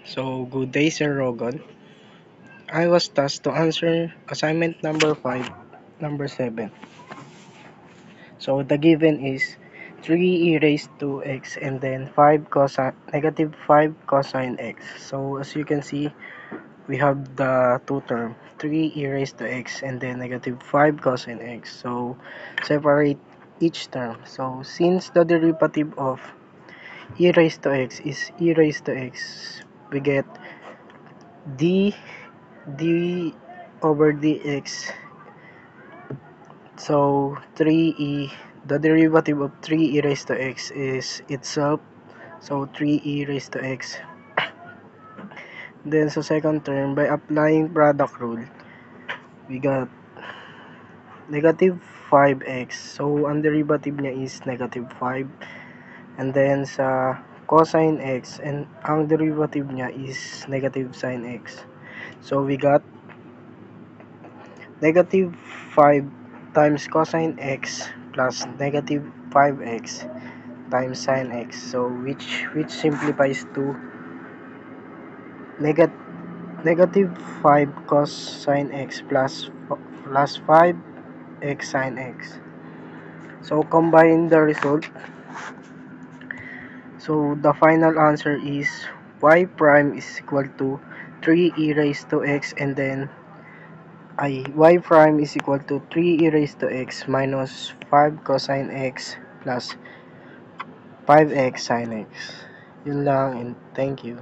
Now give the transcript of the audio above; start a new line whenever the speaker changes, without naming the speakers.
So, good day, Sir Rogan. I was tasked to answer assignment number 5, number 7. So, the given is 3e raised to x and then negative 5 cosine x. So, as you can see, we have the two term, 3e raised to x and then negative 5 cosine x. So, separate each term. So, since the derivative of e raised to x is e raised to x, we get d over dx. So 3e, the derivative of 3e raised to x is itself. So 3e raised to x. Then sa second term, by applying product rule, we got negative 5x. So ang derivative niya is negative 5. And then sa cosine x, and ang derivative niya is negative sine x. So we got negative 5 times cosine x plus negative 5x times sine x. So which simplifies to negative 5 cos sine x plus 5x sine x. So combine the result. So the final answer is y prime is equal to 3e raised to x, and then y prime is equal to 3e raised to x minus 5 cosine x plus 5x sine x. Yun lang, and thank you.